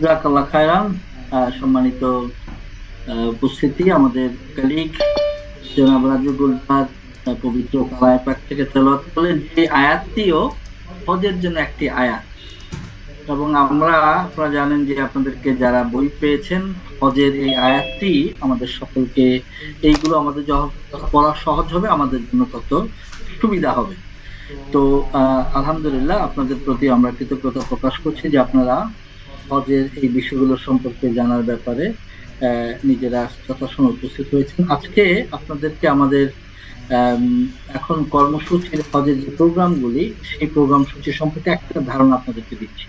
জাযাকাল্লাহ খায়রান। সম্মানিত উপস্থিতি, আমাদের কালিগ জনাব রাজু গুলজার পবিত্র কালায় পাক থেকে তেলাওয়াত করলেন যে আয়াতটিও হজের জন্য একটি আয়াত। এবং আপনারা জানেন যে আপনাদেরকে যারা বই পেয়েছেন হজের এই আয়াতটি আমাদের সকলকে, এইগুলো আমাদের পড়া সহজ হবে, আমাদের জন্য তত সুবিধা হবে। তো আলহামদুলিল্লাহ, আপনাদের প্রতি আমরা কৃতজ্ঞতা প্রকাশ করছি যে আপনারা হজের এই বিষয়গুলো সম্পর্কে জানার ব্যাপারে নিজেরা যথাসময় উপস্থিত হয়েছেন। আজকে আপনাদেরকে আমাদের এখন কর্মসূচির হজের যে প্রোগ্রামগুলি, সেই প্রোগ্রাম সূচি সম্পর্কে একটা ধারণা আপনাদেরকে দিচ্ছি।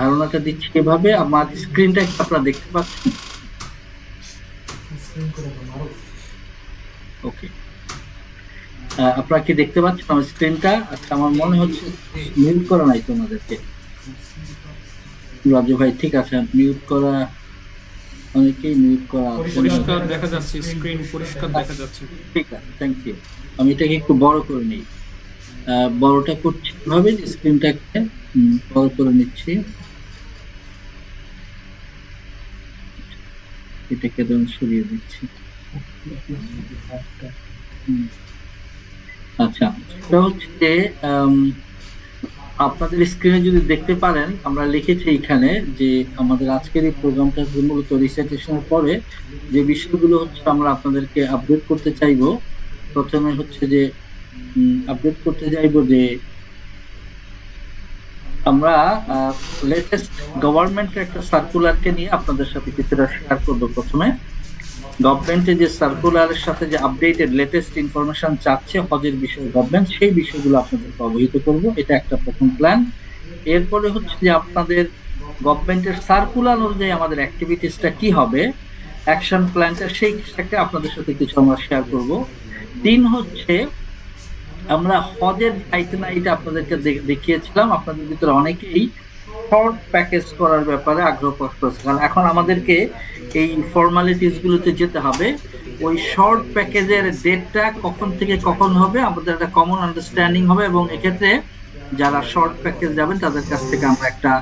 ধারণাটা দিচ্ছি এভাবে, আমার স্ক্রিনটা আপনারা দেখতে পাচ্ছেন? ওকে, আপনারা কি দেখতে পাচ্ছেন আমার স্ক্রিনটা? আচ্ছা, আমার মনে হচ্ছে মিউট করা নাই তোমাদেরকে। রাজু ভাই ঠিক আছে, মিউট করা, অনেকেই মিউট করা আছে। পরিষ্কার দেখা যাচ্ছে, স্ক্রিন পরিষ্কার দেখা যাচ্ছে। ঠিক আছে, থ্যাংক ইউ। আমি এটাকে একটু বড় করে নিই। বড়টা করছি ভাবে, স্ক্রিনটাকে বড় করে নিচ্ছি। এটাকে সরিয়ে দিচ্ছি। আচ্ছা, এটা হচ্ছে আপনাদের স্ক্রিনে যদি দেখতে পারেন, আমরা লিখেছি এখানে যে আমাদের আজকের এই প্রোগ্রামটা মূলত রিসাইটেশনের পরে যে বিষয়গুলো হচ্ছে আমরা আপনাদেরকে আপডেট করতে চাইবো। প্রথমে হচ্ছে যে আপডেট করতে চাইবো যে আমরা লেটেস্ট গভর্নমেন্টের একটা সার্কুলারকে নিয়ে আপনাদের সাথে কিছুটা শেয়ার করবো। প্রথমে গভর্নমেন্টের যে সার্কুলারের সাথে যে আপডেটেড লেটেস্ট ইনফরমেশন চাচ্ছে হজের বিষয়ে গভর্নমেন্ট, সেই বিষয়গুলো আপনাদেরকে অবহিত করব। এটা একটা প্রথম প্ল্যান। এরপরে হচ্ছে যে আপনাদের গভর্নমেন্টের সার্কুলার অনুযায়ী আমাদের অ্যাক্টিভিটিসটা কি হবে, অ্যাকশন প্ল্যানটা, সেইটাকে আপনাদের সাথে কিছু আমরা শেয়ার করব। 3 হচ্ছে আমরা হজের আইটেনারিটা আপনাদেরকে দেখিয়েছিলাম, আপনাদের ভিতরে অনেকেই শর্ট প্যাকেজ করার ব্যাপারে আগ্রহ প্রকাশ করেছে। কারণ এখন আমাদেরকে এই ফর্মালিটিস গুলোতে যেতে হবে। ওই শর্ট প্যাকেজের ডেটটা কখন থেকে কখন হবে আমাদের একটা কমন আন্ডারস্ট্যান্ডিং হবে, এবং এক্ষেত্রে যারা শর্ট প্যাকেজ যাবেন তাদের কাছ থেকে আমরা একটা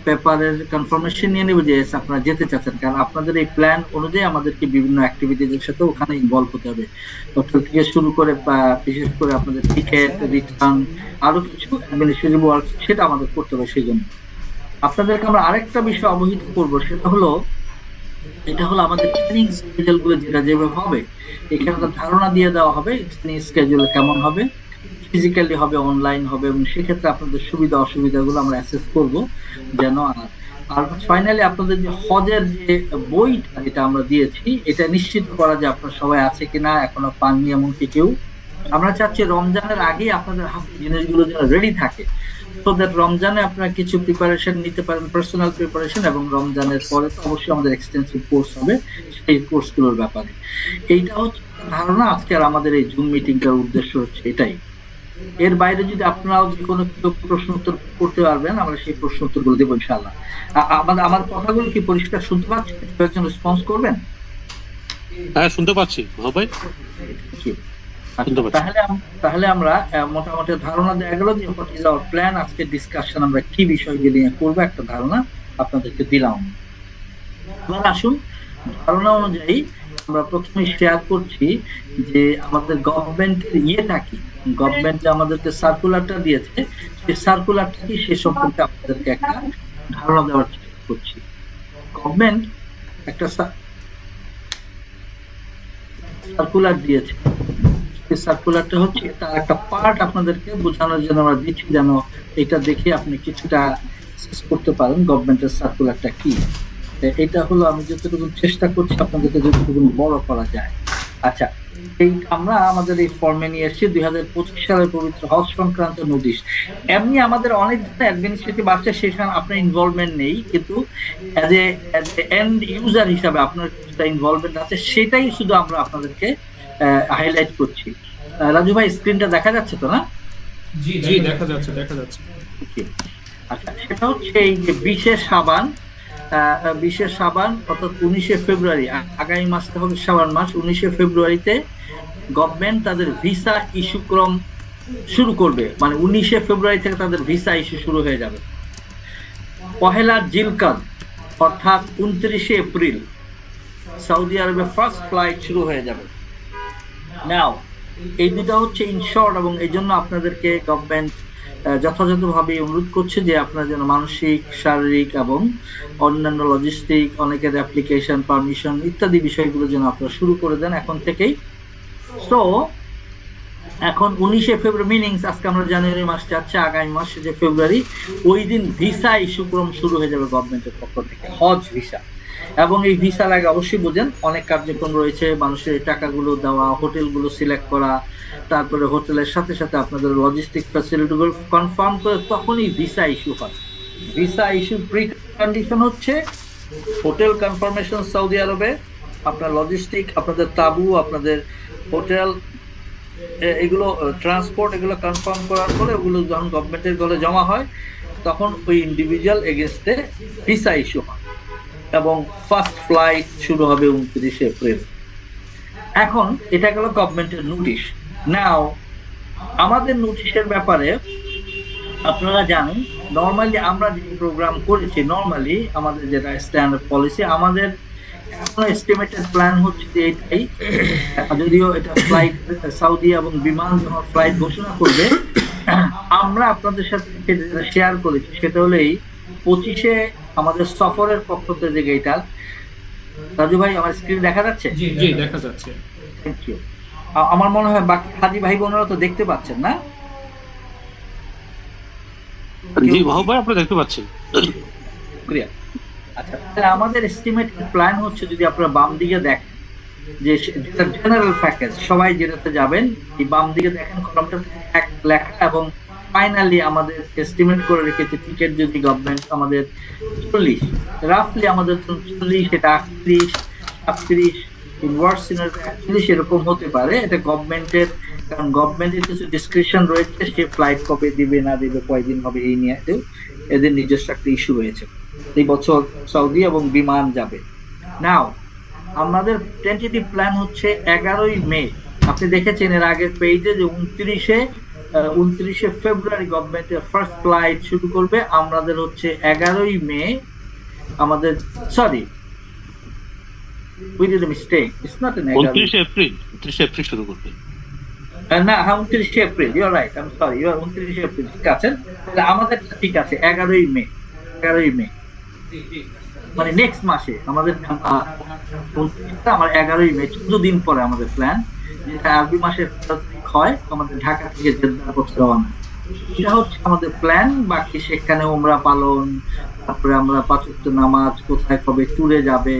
পেপারের কনফার্মেশন নিয়ে নেব যে আপনারা যেতে চাচ্ছেন। কারণ আপনাদের এই প্ল্যান অনুযায়ী আমাদেরকে বিভিন্ন অ্যাক্টিভিটিজের সাথে ওখানে ইনভলভ হতে হবে। হোটেল থেকে শুরু করে বিশেষ করে আপনাদের টিকেট, রিটার্ন, আরো কিছু অ্যাডমিনিস্ট্রেটিভ ওয়ার্ক, সেটা আমাদের করতে হবে। সেই জন্য আপনাদেরকে আমরা আরেকটা বিষয় অবহিত করবো, সেটা হলো আমাদের ট্রেনিং স্কেজুল গুলো যেটা যেভাবে হবে, এখানে ধারণা দিয়ে দেওয়া হবে ট্রেনিং স্কেজুল কেমন হবে, ফিজিক্যালি হবে, অনলাইন হবে, এবং সেক্ষেত্রে আপনাদের সুবিধা অসুবিধাগুলো আমরা অ্যাসেস করব যেন। আর ফাইনালি আপনাদের যে হজের যে বইটা এটা আমরা দিয়েছি, এটা নিশ্চিত করা যে আপনার সবাই আছে কিনা, এখনো পাননি এমনকি কেউ। আমরা চাচ্ছি রমজানের আগে আপনাদের হাতে জিনিসগুলো যেন রেডি থাকে, তো দ্যাট রমজানে আপনারা কিছু প্রিপারেশন নিতে পারেন, পার্সোনাল প্রিপারেশন, এবং রমজানের পরে তো অবশ্যই আমাদের এক্সটেন্সিভ কোর্স হবে, সেই কোর্সগুলোর ব্যাপারে। এইটা হচ্ছে ধারণা। আজকে আর আমাদের এই জুম মিটিংটার উদ্দেশ্য হচ্ছে এটাই। এর বাইরে যদি আপনারাও যে কোনো প্রশ্ন উত্তর করতে পারবেন, আমরা সেই প্রশ্ন উত্তর গুলো দেবো ইনশাআল্লাহ। আমার কথাগুলো কি পরিষ্কার শুনতে পাচ্ছেন? একজন রেসপন্স করবেন? হ্যাঁ, শুনতে পাচ্ছি ভাই। তাহলে আমরা মোটামুটি ধারণা দেওয়া গেল যে হোয়াট ইজ আওয়ার প্ল্যান। আজকে ডিসকাশন আমরা কি বিষয়গুলো নিয়ে করবো, একটা ধারণা আপনাদেরকে দিলাম। এবার আসুন, ধারণা অনুযায়ী আমরা প্রথমে শেয়ার করছি যে আমাদের গভর্নমেন্টের ইয়েটা কি, গভর্নমেন্ট যে আমাদেরকে সার্কুলারটা দিয়েছে, সেই সার্কুলারটা কি সে সম্পর্কে আপনাদেরকে একটা ধারণা দেওয়ার চেষ্টা করছি। গভর্নমেন্ট একটা সার্কুলার দিয়েছে, সেই সার্কুলারটা হচ্ছে তার একটা পার্ট আপনাদেরকে বোঝানোর জন্য আমরা দিচ্ছি, যেন এটা দেখে আপনি কিছুটা করতে পারেন গভর্নমেন্টের সার্কুলারটা কি। এটা হলো আমি যতটুকু চেষ্টা করছি আপনাদেরকে যতটুকু বড় করা যায়। আচ্ছা, এই আমরা আমাদের এই ফর্মে নিয়ে এসেছি 2025 সালের পবিত্র হজ সংক্রান্ত নোটিশ। এমনি আমাদের অনেক অ্যাডমিনিস্ট্রেটিভ আছে, সেখানে আপনার ইনভলভমেন্ট নেই, কিন্তু অ্যাজ এ এন্ড ইউজার হিসাবে আপনার কিছুটা ইনভলভমেন্ট আছে, সেটাই শুধু আমরা আপনাদেরকে হাইলাইট করছি। রাজু ভাই, স্ক্রিনটা দেখা যাচ্ছে তো না? জি জি, দেখা যাচ্ছে। আচ্ছা, সেটা হচ্ছে এই যে 20শে শাবান অর্থাৎ 19শে ফেব্রুয়ারি, আগামী মাসটা হবে শাবান মাস। 19শে ফেব্রুয়ারিতে গভর্নমেন্ট তাদের ভিসা ইস্যু ক্রম শুরু করবে, মানে 19শে ফেব্রুয়ারি থেকে তাদের ভিসা ইস্যু শুরু হয়ে যাবে। পহেলা জিলকাদ অর্থাৎ 29শে এপ্রিল সৌদি আরবে ফার্স্ট ফ্লাইট শুরু হয়ে যাবে। নাও এই দুটা হচ্ছে ইনশর্ট, এবং এই জন্য আপনাদেরকে গভর্নমেন্ট যথাযথভাবে অনুরোধ করছে যে আপনারা যেন মানসিক, শারীরিক এবং অন্যান্য লজিস্টিক, অনেকের অ্যাপ্লিকেশন, পারমিশন ইত্যাদি বিষয়গুলো যেন আপনারা শুরু করে দেন এখন থেকেই। তো এখন 19শে ফেব্রুয়ারি মিনিংস আজকে আমরা জানুয়ারি মাস যাচ্ছে, আগামী মাসে যে ফেব্রুয়ারি, ওই দিন ভিসা ইস্যুক্রম শুরু হয়ে যাবে গভর্নমেন্টের পক্ষ থেকে, হজ ভিসা। এবং এই ভিসার আগে অবশ্যই বোঝেন অনেক কার্যক্রম রয়েছে, মানুষের টাকাগুলো দেওয়া, হোটেলগুলো সিলেক্ট করা, তারপরে হোটেলের সাথে সাথে আপনাদের লজিস্টিক ফ্যাসিলিটিগুলো কনফার্ম করে তখনই ভিসা ইস্যু হয়। ভিসা ইস্যু প্রি কন্ডিশন হচ্ছে হোটেল কনফার্মেশন সৌদি আরবে, আপনার লজিস্টিক, আপনাদের তাবু, আপনাদের হোটেল, এগুলো ট্রান্সপোর্ট, এগুলো কনফার্ম করার পরে ওগুলো যখন গভর্নমেন্টের গলে জমা হয় তখন ওই ইন্ডিভিজুয়াল এগেনস্টে ভিসা ইস্যু হয় এবং ফার্স্ট ফ্লাইট শুরু হবে 29শে এপ্রিল। এখন এটা গেল গভর্নমেন্টের নোটিশ। নাও আমাদের নোটিশের ব্যাপারে আপনারা জানেন, নর্মালি আমরা যে প্রোগ্রাম করেছি, নর্মালি আমাদের যেটা স্ট্যান্ডার্ড পলিসি, আমাদের এখন এস্টিমেটেড প্ল্যান হচ্ছে যে এটাই, যদিও এটা ফ্লাইট সৌদি এবং বিমান যখন ফ্লাইট ঘোষণা করবে আমরা আপনাদের সাথে যেটা শেয়ার করেছি সেটা হলো এই 25শে আমাদের সফরের পক্ষ থেকে যে গেইটা। রাজু ভাই আমার স্ক্রিন দেখা যাচ্ছে? জি দেখা যাচ্ছে। Thank you. আমার মনে হয় বাকি হাজি ভাই বোনেরা তো দেখতে পাচ্ছেন না? জি মাহবুব ভাই, আপনারা দেখতে পাচ্ছেন। শুকরিয়া। আচ্ছা, আমাদের এস্টিমেট প্ল্যান হচ্ছে, যদি আপনারা বাম দিকে দেখেন যে যেটা জেনারেল প্যাকেজ, সবাই যেটাতে যাবেন, এই বাম দিকে দেখেন কলমটা এক লেখা, এবং ফাইনালি আমাদের এস্টিমেট করে রেখেছে টিকিট যদি গভর্নমেন্ট আমাদের 40, রাফলি আমাদের 40, এটা 38, 37, ইনভার্স সিনারিও 41 এরকম হতে পারে। এটা গভর্নমেন্টের, কারণ গভর্নমেন্টের কিছু ডিসক্রিপশন রয়েছে, সে ফ্লাইট কবে দিবে না দিবে, কয়দিন হবে, এই নিয়ে এদের নিজস্ব একটা ইস্যু রয়েছে। এই বছর সৌদি এবং বিমান যাবে। নাও আমাদের টেন্টেটিভ প্ল্যান হচ্ছে 11ই মে। আপনি দেখেছেন এর আগের পেজে যে 29শে ফেব্রুয়ারি গভর্নমেন্টের ফার্স্ট ফ্লাইট শুরু করবে। আমাদের হচ্ছে 11ই মে আমাদের, sorry we did a mistake, it's not an 29শে এপ্রিল শুরু করবে না, 29শে April, you are right, I am sorry, you are 29শে এপ্রিল, ঠিক আছে। তাহলে আমাদের ঠিক আছে 11ই মে, 11ই মে মানে নেক্সট মাসে আমাদের, আমার 11ই মে, 14 দিন পরে আমাদের প্ল্যান, যেটা আরবি মাসের 14 তারিখ হয়, আমাদের ঢাকা থেকে জেদ্দাহ করতে রওনা। এটা হচ্ছে আমাদের প্ল্যান। বাকি সেখানে ওমরা পালন, তারপরে আমরা 5 ওয়াক্ত নামাজ, কোথায় কবে ট্যুরে যাবে,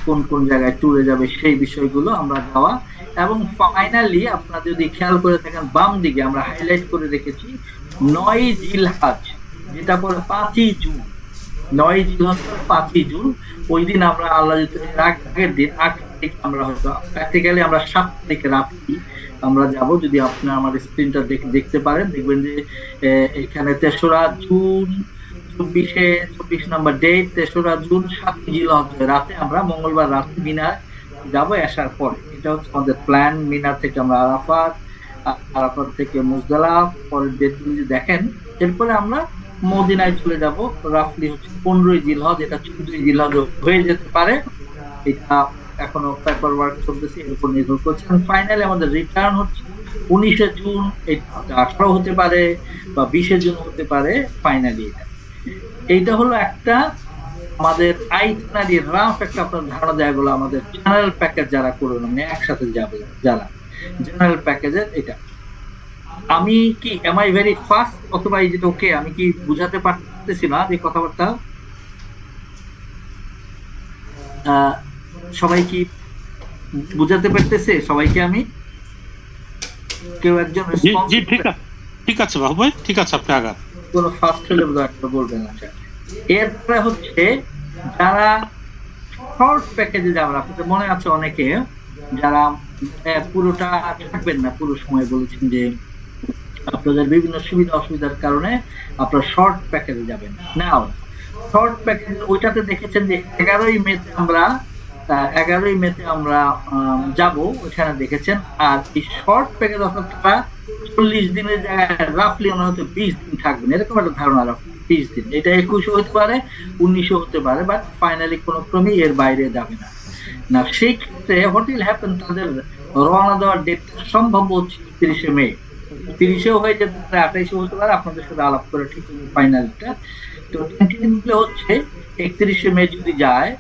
কোন কোন জায়গায় ট্যুরে যাবে, সেই বিষয়গুলো আমরা যাওয়া। এবং ফাইনালি আপনারা যদি খেয়াল করে থাকেন বাম দিকে আমরা হাইলাইট করে রেখেছি 9 জিলহজ, যেটা পরে 5ই জুন, 9 জিলহজ 5ই জুন। ওই দিন আমরা আল্লাহ আগের দিন 8 তারিখ আমরা হয়তো প্র্যাকটিক্যালি আমরা 7 তারিখে রাত্রি আমরা যাব। যদি আপনারা আমার স্ক্রিনটা দেখতে পারেন, দেখবেন যে এখানে 3রা জুন 24 নম্বর ডেট, 3রা জুন 7 জিলহজ রাতে আমরা মঙ্গলবার রাতে মিনার যাবো আসার পরে। এটা হচ্ছে আমাদের প্ল্যান। মিনার থেকে আমরা আরাফাত থেকে মুজদালিফা, পরের ডেট যদি দেখেন, এরপরে আমরা মদিনায় চলে যাব। রাফলি হচ্ছে 15ই জিলহজ, এটা 14ই জিলহজ হয়ে যেতে পারে, এটা এখনো পেপার ওয়ার্ক চলতেছে, এর উপর নির্ভর করছে। ফাইনালি আমাদের রিটার্ন হচ্ছে 19শে জুন, এটা 18 হতে পারে বা 20শে জুন হতে পারে। ফাইনালি এইটা হলো একটা আমাদের আইটনারি রাফ একটা আপনার ধারণা দেয়া গেলো আমাদের জেনারেল প্যাকেজ যারা করে মানে একসাথে যাবে, যারা জেনারেল প্যাকেজের। এটা আমি কি এম আই ভেরি ফাস্ট অথবা এই যেটা ওকে, আমি কি বুঝাতে পারতেছি না যে কথাবার্তা? সবাই কি বুঝাতে পারতেছে সবাইকে? আমি কেউ একজন ঠিক আছে বাবু ভাই, ঠিক আছে, আপনি আগান। কোনো ফাস্ট হলে বলবেন। আচ্ছা, এরপরে হচ্ছে যারা শর্ট প্যাকেজে যাবেন, আপনাদের মনে আছে অনেকে যারা পুরোটা থাকবেন না, পুরো সময় বলেছেন যে আপনাদের বিভিন্ন সুবিধা অসুবিধার কারণে আপনারা শর্ট প্যাকেজে যাবেন। নাও শর্ট প্যাকেজ ওইটাতে দেখেছেন যে 11ই মেতে আমরা যাব, ওইখানে দেখেছেন। আর এই শর্ট প্যাকেজ অর্থাৎ 40 দিনের জায়গায় রাফলি আমরা হয়তো 20 দিন থাকবেন, এরকম একটা ধারণা রাখবেন। 20 দিন, এটা 21 হতে পারে, 19 হতে পারে, বাট ফাইনালি কোনো ক্রমেই এর বাইরে যাবে না। না সেই ক্ষেত্রে হোয়াট উইল হ্যাপেন, তাদের রওনা দেওয়ার ডেট সম্ভব হচ্ছে 30 মে। 30-এও হয়ে যেতে পারে, 28-এ হতে পারে, আপনাদের সাথে আলাপ করে ঠিক ফাইনালটা। তো টেন্টেটিভলি হচ্ছে 31 মে যদি যায়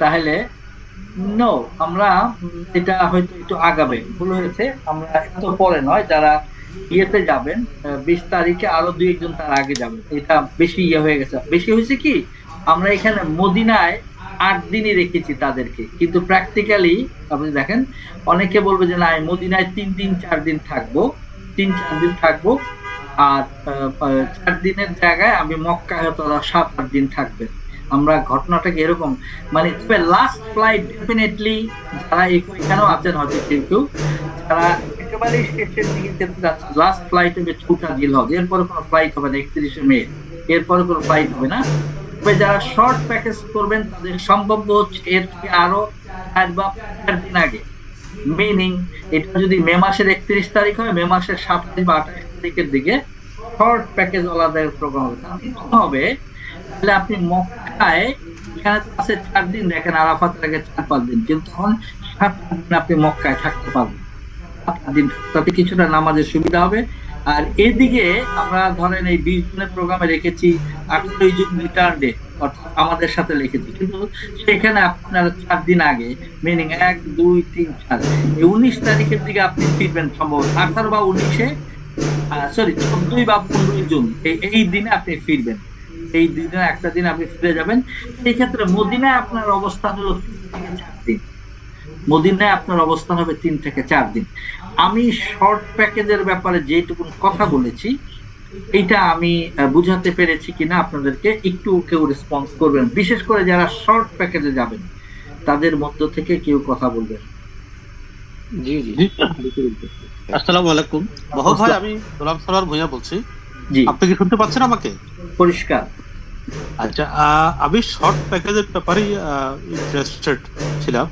তাহলে নো, আমরা এটা হয়তো একটু আগাবে, ভুল হয়েছে, আমরা এত পরে নয়, যারা ইয়েতে যাবেন 20 তারিখে আরো 2-1 জন তার আগে যাবেন, এটা বেশি ইয়ে হয়ে গেছে। বেশি হয়েছে কি, আমরা এখানে মদিনায় 8 দিনই রেখেছি তাদেরকে, কিন্তু প্র্যাকটিক্যালি আপনি দেখেন অনেকে বলবে যে না, মদিনায় 3 দিন 4 দিন থাকবো, 3-4 দিন থাকবো, আর 4 দিনের জায়গায় আমি মক্কায় হয়তো 7-8 দিন থাকবে। আমরা ঘটনাটাকে এরকম মানে লাস্ট ফ্লাইট ডেফিনেটলি যারা এখানেও আছেন হয়তো কেউ কেউ, যারা একেবারে শেষের দিকে যেতে যাচ্ছে, লাস্ট ফ্লাইট হবে 4টা জিলহজ, এরপরে কোনো ফ্লাইট হবে না 31 মে, এরপরে কোনো ফ্লাইট হবে না। তবে যারা শর্ট প্যাকেজ করবেন তাদের সম্ভাব্য হচ্ছে এর থেকে আরো 4 বা 5 দিন আগে, মিনিং এটা যদি মে মাসের 31 তারিখ হয়, মে মাসের 27 বা 28 তারিখের দিকে শর্ট প্যাকেজ ওলাদের প্রোগ্রাম হবে। হবে তাহলে আপনি মক্কায়, এখানে আছে 4 দিন, দেখেন আরাফাতের আগে 4-5 দিন, কিন্তু তখন 7 দিন আপনি মক্কায় থাকতে পারবেন, 7 দিন, তাতে কিছুটা নামাজের সুবিধা হবে। আর এদিকে আমরা ধরেন এই 20 দিনের প্রোগ্রামে রেখেছি 18 জুন রিটার্ন ডে, অর্থাৎ আমাদের সাথে লিখেছি, কিন্তু সেখানে আপনারা 4 দিন আগে, মিনিং 1, 2, 3, 4 এই 19 তারিখের দিকে আপনি ফিরবেন, সম্ভবত 18 বা 19-এ, সরি 14 বা 15 জুন এই দিনে আপনি ফিরবেন, এই দিনে একটা দিন আপনি ফিরে যাবেন। সেই ক্ষেত্রে মদিনায় আপনার অবস্থান হলো 3 থেকে 4 দিন, মদিনায় আপনার অবস্থান হবে 3 থেকে 4 দিন। আমি শর্ট প্যাকেজের ব্যাপারে যেটুকু কথা বলেছি, এইটা আমি বুঝাতে পেরেছি কিনা আপনাদেরকে, একটু কেউ রেসপন্স করবেন, বিশেষ করে যারা শর্ট প্যাকেজে যাবেন তাদের মধ্য থেকে কেউ কথা বলবেন। জি জি, আসসালামু আলাইকুম বাহু ভাই, আমি গোলাম সরোয়ার ভূঁইয়া বলছি। জি, আপনি কি শুনতে পাচ্ছেন আমাকে? পরিষ্কার। আচ্ছা, আমি শর্ট প্যাকেজের ব্যাপারে ইন্টারেস্টেড ছিলাম।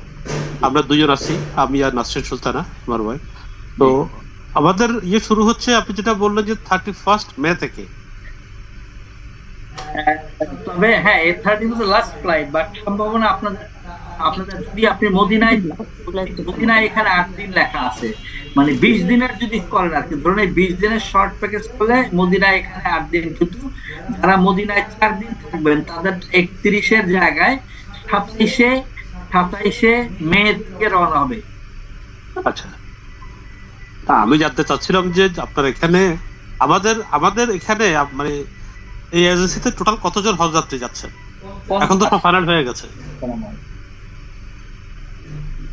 আমরা 2 জন আছি, আমি আর নাসরিন সুলতানা আমার ওয়াইফ। তো আমাদের শুরু হচ্ছে, আপনি যেটা বললেন যে 31 মে থেকে। তবে হ্যাঁ, 30 লাস্ট ফ্লাইট, বাট সম্ভাবনা আপনাদের যদি আপনি মদিনায় এখানে 8 দিন লেখা আছে, মানে 20 দিনের যদি করেন আর কি, ধরুন এই 20 দিনের শর্ট প্যাকেজ করলে মদিনায় এখানে 8 দিন, কিন্তু যারা মদিনায় 4 দিন থাকবেন তাদের 31-এর জায়গায় 27-এ মে থেকে রওনা হবে। আচ্ছা, তা আমি জানতে চাচ্ছিলাম যে আপনার এখানে আমাদের এখানে মানে এই এজেন্সিতে টোটাল কতজন হজযাত্রী যাচ্ছেন? এখন তো ফাইনাল হয়ে গেছে,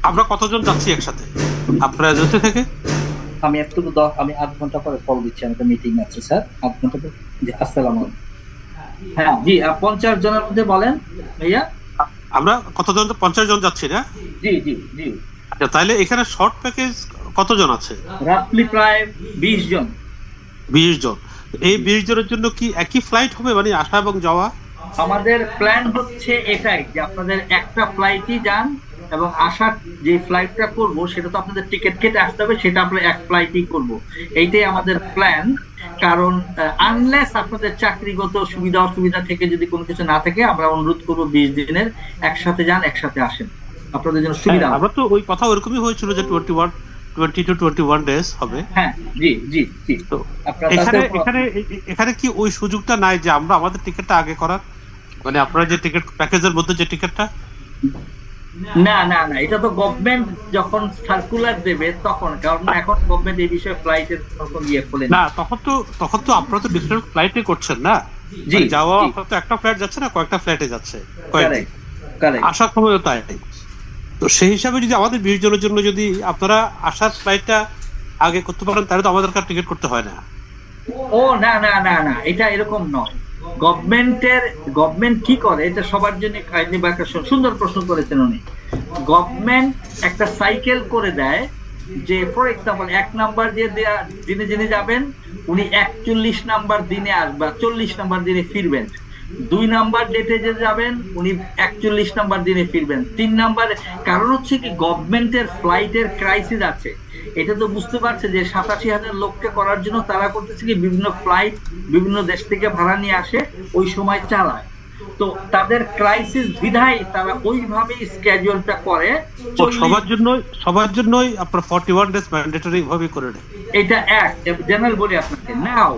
আমরা কতজন যাচ্ছি একসাথে আপনার এজেন্সি থেকে? আমি আমি 8 ঘন্টা পরে কল দিচ্ছি, আমাদের মিটিং আছে স্যার, 8 ঘন্টা পরে। জি, আসসালামু আলাইকুম। হ্যাঁ জি, 50 জনের মধ্যে বলেন ভাইয়া। আমরা কতজন? 50 জন যাচ্ছি না? জি জি জি। আচ্ছা, তাহলে এখানে শর্ট প্যাকেজ কতজন আছে? রাফলি প্রায় 20 জন। 20 জন। এই 20 জনের জন্য কি একই ফ্লাইট হবে, মানে আসা এবং যাওয়া? আমাদের প্ল্যান হচ্ছে এটাই যে আপনাদের একটা ফ্লাইটই যান, এবং আসার যে ফ্লাইটটা করব সেটা তো আপনাদের টিকিট কেটে আসতে হবে, সেটা আমরা এক ফ্লাইটই করব, এইটাই আমাদের প্ল্যান। কারণ আনলেস আপনাদের চাকরিগত সুবিধা অসুবিধা থেকে যদি কোনো কিছু না থাকে, আমরা অনুরোধ করবো 20 দিনের একসাথে যান, একসাথে আসেন, আপনাদের জন্য সুবিধা। আমরা তো ওই কথা ওরকমই হয়েছিল যে 20 to 21 ডেজ হবে। হ্যাঁ জি জি জি। তো এখানে কি ওই সুযোগটা নাই যে আমরা আমাদের টিকিটটা আগে করার, মানে আপনারা যে টিকিট প্যাকেজের মধ্যে যে টিকিটটা? না না না, এটা তো গভর্নমেন্ট যখন সার্কুলার দেবে তখন, কারণ এখন গভর্নমেন্ট এই বিষয়ে ফ্লাইটের কোনো ইয়ে খোলে না। তখন তো আপনারা তো ডিফারেন্ট ফ্লাইটে করছেন না? জি, যাওয়া আপনারা তো একটা ফ্লাইট যাচ্ছে না, কয়েকটা ফ্লাইটে যাচ্ছে, আসার সময়ও তাই। তো সেই হিসাবে যদি আমাদের 20 জনের জন্য যদি আপনারা আসার ফ্লাইটটা আগে করতে পারেন, তাহলে তো আমাদের টিকিট করতে হয় না। ও না না না না, এটা এরকম নয়। গভর্নমেন্ট কি করে, এটা সবার জন্য সুন্দর প্রশ্ন করেছেন উনি। গভর্নমেন্ট একটা সাইকেল করে দেয় যে ফর এক্সাম্পল 1 নাম্বার যে দিনে যাবেন উনি 41 নাম্বার দিনে আসবেন, 40 নাম্বার দিনে ফিরবেন। 2 নাম্বার ডেটে যে যাবেন উনি 41 নাম্বার দিনে ফিরবেন। 3 নাম্বার, কারণ হচ্ছে কি গভর্নমেন্টের ফ্লাইটের ক্রাইসিস আছে, এটা তো বুঝতে পারছে যে 87,000 লোককে করার জন্য তারা করতেছে কি বিভিন্ন ফ্লাইট বিভিন্ন দেশ থেকে ভাড়া নিয়ে আসে, ওই সময় চালায়। তো তাদের ক্রাইসিস বিধায় তারা ওইভাবে স্কেডিউলটা করে। সবার জন্যই আপনার 41 ডেজ ম্যান্ডেটরি ভাবে করে দেয়। এটা এক জেনারেল বলি আপনাকে। নাও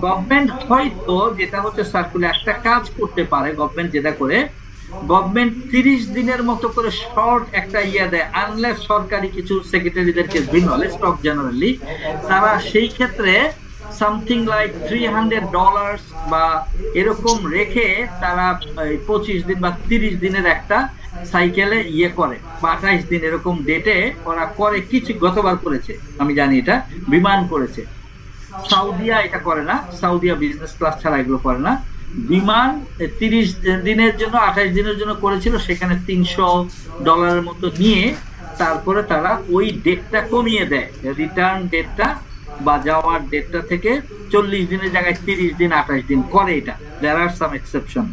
গভর্নমেন্ট হয়তো যেটা হচ্ছে সার্কুলার একটা কাজ করতে পারে, গভর্নমেন্ট যেটা করে, গভর্নমেন্ট 30 দিনের মতো করে শর্ট একটা দেয়, আনলেস সরকারি কিছু সেক্রেটারিদেরকে ভিন্ন স্টক জেনারেলি তারা সেই ক্ষেত্রে সামথিং লাইক $300 বা এরকম রেখে তারা 25 দিন বা 30 দিনের একটা সাইকেলে করে বা 28 দিন এরকম ডেটে ওরা করে। কিছু গতবার করেছে আমি জানি, এটা বিমান করেছে। সাউদিয়া এটা করে না, সাউদিয়া বিজনেস ক্লাস ছাড়া এগুলো করে না। বিমান 30 দিনের জন্য 28 দিনের জন্য করেছিল, সেখানে $300 মতো নিয়ে তারপরে তারা ওই ডেটটা কমিয়ে দেয়, রিটার্ন ডেটটা বা যাওয়ার ডেটটা থেকে 40 দিনের জায়গায় 30 দিন 28 দিন করে। এটা দেয়ার আর সাম এক্সেপশন।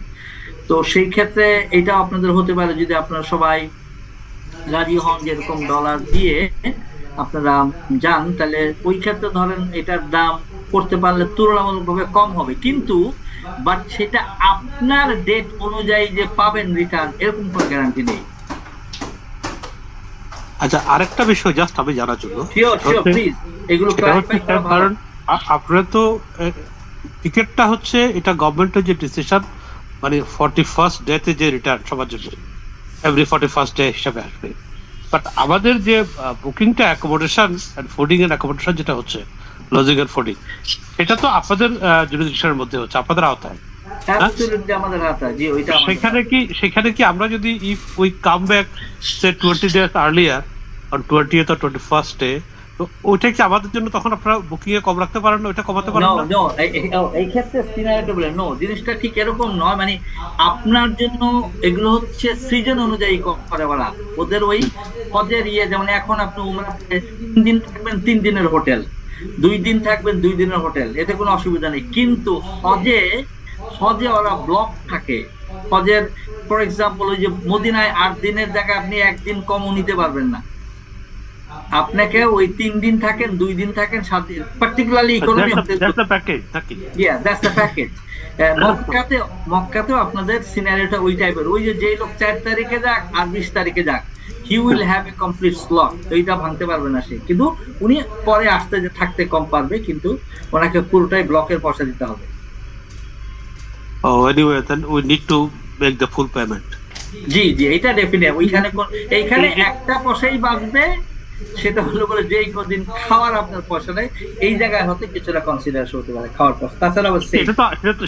তো সেই ক্ষেত্রে এটা আপনাদের হতে পারে যদি আপনারা সবাই রাজি হন যে এরকম ডলার দিয়ে আপনারা যান, তাহলে ওই ক্ষেত্রে ধরেন এটার দাম করতে পারলে তুলনামূলকভাবে কম হবে, কিন্তু বাট সেটা আপনার ডেট অনুযায়ী যে পাবেন রিটার্ন এরকম কোনো গ্যারান্টি নেই। আচ্ছা, আরেকটা বিষয় জাস্ট আমি জানার জন্য, প্লিজ এগুলো কারণ আপনারা তো টিকেটটা হচ্ছে এটা গভর্নমেন্টের যে ডিসিশন, মানে 41st ডেতে যে রিটার্ন সবার জন্য এভরি 41st ডে হিসাবে আসবে। বাট আমাদের যে বুকিংটা accommodation and fooding and accommodation যেটা হচ্ছে লজিং এন্ড ফুডিং, এটা তো আপনাদের জুরিসডিকশনের মধ্যে হচ্ছে, আপনাদের আওতায়। সেখানে কি আমরা যদি if we come back say 20 days earlier on 20th or 21st day, তো ওইটা কি আমাদের জন্য তখন আপনারা বুকিং এ কম রাখতে পারেন না, ওইটা কমাতে পারেন না? নো, এই ক্ষেত্রে সিনারিও বলে নো, জিনিসটা ঠিক এরকম নয়। মানে আপনার জন্য এগুলো হচ্ছে সিজন অনুযায়ী করে বলা। ওদের ওই হজের যেমন এখন আপনি উমরাতে 3 দিন থাকবেন 3 দিনের হোটেল, 2 দিন থাকবেন 2 দিনের হোটেল, এতে কোনো অসুবিধা নেই। কিন্তু হজে ওরা ব্লক থাকে। হজের ফর এক্সাম্পল ওই যে মদিনায় 8 দিনের জায়গায় আপনি 1 দিন কমও নিতে পারবেন না। আপনাকে ওই 3 দিন থাকেন 2 দিন থাকেন 7 দিন, পার্টিকুলারলি ইকোনমি প্যাকেজ। মক্কাতেও আপনাদের সিনারিওটা ওই টাইপের, ওই যে লোক 4 তারিখে যাক আর 20 তারিখে যাক, he will have a complete slot. এইটা ভাঙতে পারবে না সে, কিন্তু উনি পরে আসতে যে থাকতে কম পারবে, কিন্তু ওনাকে পুরোটাই ব্লকের পয়সা দিতে হবে। Oh, anyway, then we need to make the full payment. জি, এটা ডেফিনেট। এইখানে একটা পয়সাই বাঁচবে, সেটা হলো বলে যে কদিন খাওয়ার আপনার পয়সা নেই, এই জায়গায় হতে কিছুটা কনসিডারেশন হতে পারে খাওয়ার পয়সা। তাছাড়া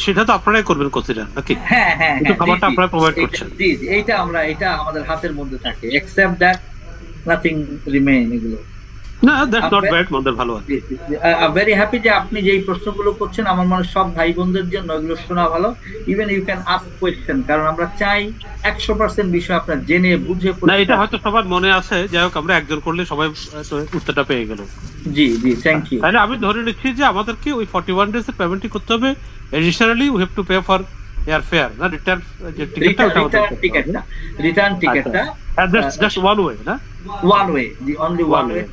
সেটা তো আপনারাই করবেন কনসিডার নাকি? হ্যাঁ, খাবারটা আপনারা প্রোভাইড করছেন। জি, এটা আমাদের হাতের মধ্যে থাকে, এক্সেপ্ট দ্যাট নাথিং রিমেইন। এগুলো না, দ্যাটস নট ব্যাড, মন্দের ভালো আছে। ভেরি হ্যাপি যে আপনি যেই প্রশ্নগুলো করছেন আমার মনে সব ভাই বোনদের জন্য এগুলো শোনা ভালো। Even you can ask question, কারণ আমরা চাই 100% বিষয় আপনারা জেনে বুঝে। না, এটা হয়তো সবার মনে আছে, যাই হোক আমরা একজন করলে সবাই উত্তরটা পেয়ে গেল। জি, থ্যাংক ইউ। তাহলে আমি ধরে নিচ্ছি যে আমাদেরকে ওই 41 ডেজ এর পেমেন্টই করতে হবে। Additionally we have to pay for air fare, না রিটার্ন টিকেটটা জাস্ট ওয়ান ওয়ে, না ওয়ান ওয়ে, জি অনলি ওয়ান ওয়ে।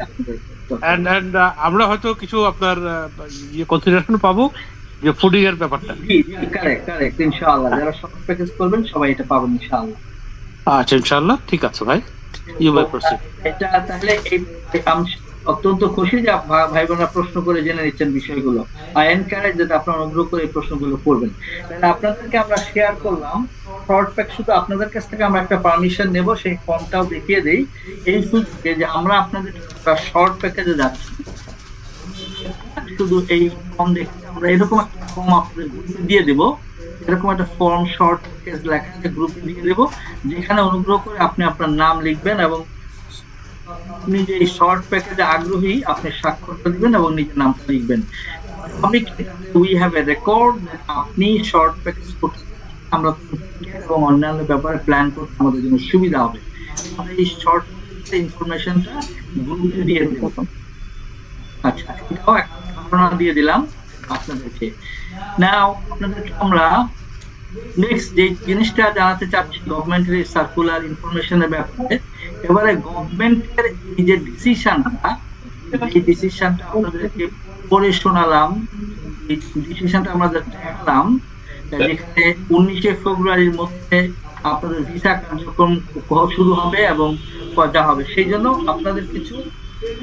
এন্ড আমরা হয়তো কিছু আপনার কনসিডারেশন পাবো যে ফুডিং এর ব্যাপারটা। জি, কারেক্ট ইনশাআল্লাহ। যারা শর্ট প্যাকেজ করবেন সবাই এটা পাবেন ইনশাআল্লাহ। আচ্ছা, ইনশাআল্লাহ, ঠিক আছে ভাই, ইউ মে প্রসিড। এটা তাহলে আমি অত্যন্ত খুশি যে ভাই বোনরা প্রশ্ন করে জেনে নিচ্ছেন বিষয়গুলো। আই এনকারেজ যাতে আপনারা অনুগ্রহ করে এই প্রশ্নগুলো করবেন। তাহলে আপনাদেরকে আমরা শেয়ার করলাম শর্ট প্যাক। শুধু আপনাদের কাছ থেকে আমরা একটা পারমিশন নেব, সেই ফর্মটাও দেখিয়ে দেই। এই সূত্রে যে আমরা আপনাদের শর্ট প্যাকেজে যাচ্ছি, শুধু এই ফর্ম দেখে আমরা এরকম একটা ফর্ম আপনাদের গ্রুপে দিয়ে দেবো। এরকম একটা ফর্ম শর্ট প্যাকেজ লেখা গ্রুপে দিয়ে দেবো, যেখানে অনুগ্রহ করে আপনি আপনার নাম লিখবেন এবং আপনি যে শর্ট প্যাকেজে আগ্রহী আপনি স্বাক্ষরটা দিবেন এবং নিজের নামটা লিখবেন। উই হ্যাভ এ রেকর্ড আপনি শর্ট প্যাকেজ করতে, আমরা এবং অন্যান্য ব্যাপারে প্ল্যান করতে আমাদের জন্য সুবিধা হবে। আমরা এই শর্ট ইনফরমেশনটা গ্রুপে দিয়ে দেব। আচ্ছা, এটাও একটা ধারণা দিয়ে দিলাম আপনাদেরকে। নাও আপনাদেরকে আমরা নেক্সট যে জিনিসটা জানাতে চাচ্ছি গভর্নমেন্টের সার্কুলার ইনফরমেশনের ব্যাপারে। এবারে গভর্নমেন্টের যে ডিসিশনটা এই ডিসিশনটা আপনাদেরকে পড়ে শোনালাম। এই ডিসিশনটা আমরা দেখলাম যেখানে 19 ফেব্রুয়ারির মধ্যে আপনাদের ভিসা কার্যক্রম শুরু হবে এবং যা হবে, সেই জন্য আপনাদের কিছু